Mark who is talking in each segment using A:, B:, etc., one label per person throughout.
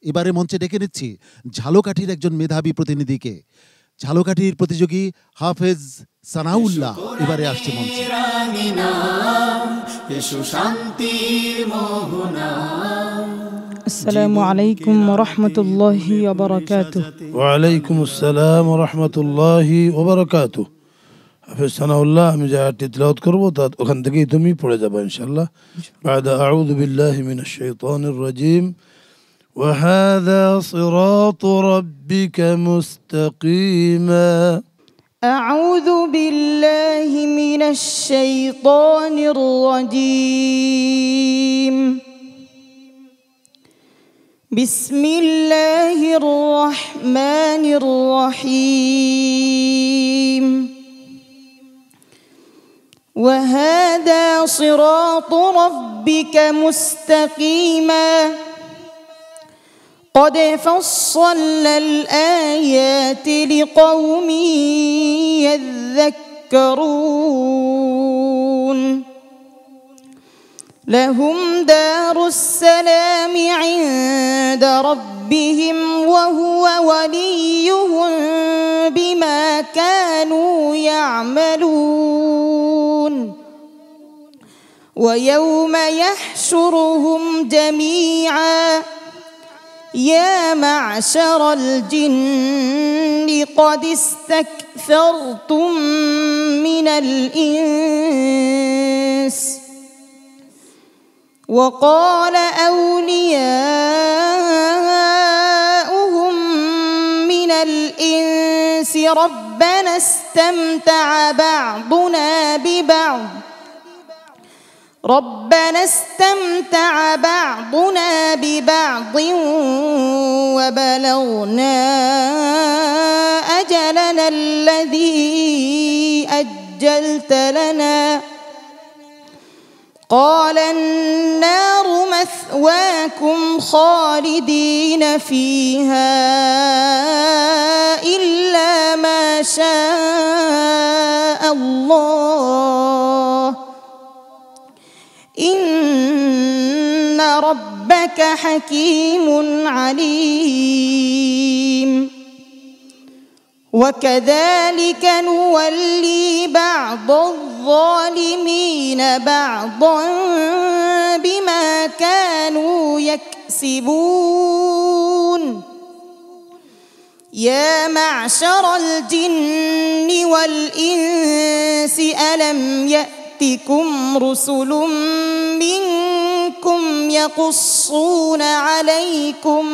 A: এবারে মঞ্চে ডেকে নিচ্ছি ঝালকাঠির একজন মেধাবী প্রতিনিধিকে। ঝালকাঠির প্রতিযোগী হাফেজ সানাউল্লাহ এবারে আসছে মঞ্চে।
B: আসসালামু আলাইকুম ওয়া রাহমাতুল্লাহি ওয়া বারাকাতুহু।
C: ওয়া আলাইকুম আসসালাম ওয়া রাহমাতুল্লাহি ওয়া বারাকাতুহু। হাফেজ সানাউল্লাহ, আমি যে আয়াতটি তিলাওয়াত করব তা ওখান থেকেই তুমি পড়ে যাবে ইনশাআল্লাহ। বা'দা আউযু বিল্লাহি মিনাশ শাইতানির রাজীম। ওয়া হাযা সিরাতু রাব্বিকা মুস্তাকিমা।
B: আউযু বিল্লাহি মিনাশ শাইতানির রাজীম। বিসমিল্লাহির রহমানির রহিম। وهذا صراط ربك مستقيما قد فصلنا الآيات لقوم يذكرون لهم دار السلام عند ربهم وهو وليهم بما كانوا يعملون ويوم يحشرهم جميعا يا معشر الجن قد استكثرتم من الإنس وقال أولياؤهم من الإنس ربنا استمتع بعضنا ببعض وبلغنا أجلنا الذي أجلت لنا قال النار مثواكم خالدين فيها إلا ما شاء الله إن ربك حكيم عليم وكذلك نولي بعض الظالمين بعضا بما كانوا يكسبون يا معشر الجن والإنس ألم يأتكم رسل منكم يقصون عليكم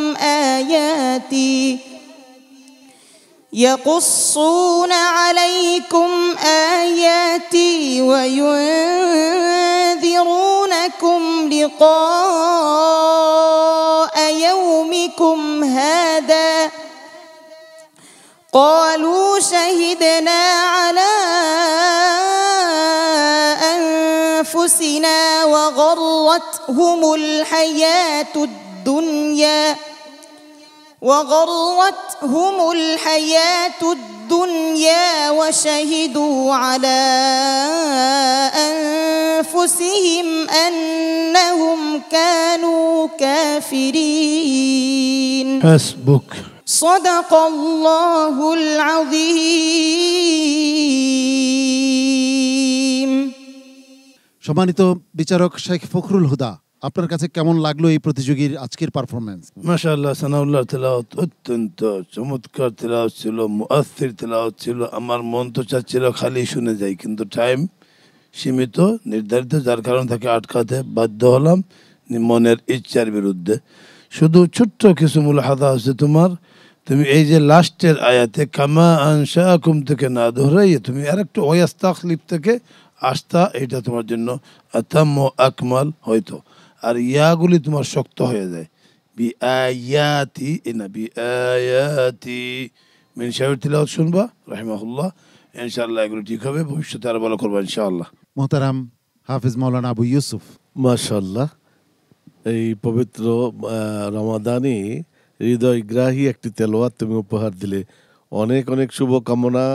B: آياتي وينذرونكم لقاء يومكم هذا قالوا شهدنا على أنفسنا وغرتهم الحياة الدنيا وشهدوا على أنفسهم أنهم كانوا كافرين.
C: حسبك.
B: صدق الله العظيم.
A: সম্মানিত বিচারক শেখ ফখরুল হুদা, আপনার কাছে কেমন লাগলো এই প্রতিযোগীর আজকের পারফরম্যান্স?
C: মাশাআল্লাহ, সানাউল্লাহর তেলাওয়াত অত্যন্ত চমৎকার তেলাওয়াত ছিল, মুআসসির তেলাওয়াত ছিল। আমার মন তো চাচ্ছিল খালি শুনে যাই, কিন্তু টাইম সীমিত, নির্ধারিত, যার কারণে তাকে আটকাতে বাধ্য হলাম মনের ইচ্ছার বিরুদ্ধে। শুধু ছোট্ট কিছু মুলাহাদা আছে তোমার। তুমি এই যে লাস্টের আয়াতে কামা আনশাআকুম থেকে না ধরাইয়ে তুমি আরেকটু ওয়াস্তাখলিফ থেকে আস্তা, এটা তোমার জন্য আতাম ও আকমাল হয়তো। আর ইয়াগুলি তোমার শক্ত হয়ে যায়। বি আয়াতি না বি আয়াতি মিন শাইর তিলাওয়াত শুনবা রাহিমাহুল্লাহ, ইনশাআল্লাহ এগুলো ঠিক হবে। ভবিষ্যতে আরো ভালো করবা ইনশাআল্লাহ।
A: মোহতারাম হাফেজ মাওলানা আবু ইউসুফ,
D: মাশাআল্লাহ, এই পবিত্র রমাদানে হৃদয়গ্রাহী একটি তেলাওয়াত তুমি উপহার দিলে। অনেক অনেক শুভকামনা।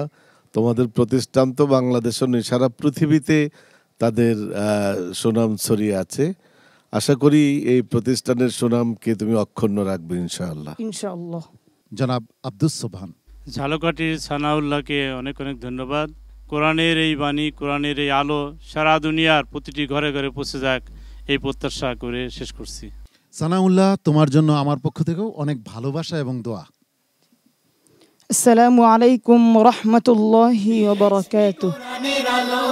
D: তোমাদের প্রতিষ্ঠান তো বাংলাদেশ ও সারা পৃথিবীতে তাদের সুনাম ছড়িয়ে আছে। আশা করি এই প্রতিষ্ঠানের সুনামকে তুমি অক্ষুণ্ণ রাখবে ইনশাআল্লাহ।
B: ইনশাআল্লাহ।
A: জনাব আব্দুস সোবহান।
E: ঝালকাঠির সানাউল্লাহকে অনেক অনেক ধন্যবাদ। কোরআনের এই বাণী, কোরআনের এই আলো সারা দুনিয়ার প্রতিটি ঘরে ঘরে পৌঁছে যাক, এই প্রত্যাশা করে শেষ করছি।
A: সানাউল্লাহ, তোমার জন্য আমার পক্ষ থেকেও অনেক ভালোবাসা এবং দোয়া।
B: আসসালামু আলাইকুম ওয়া রাহমাতুল্লাহি ওয়া বারাকাতুহু।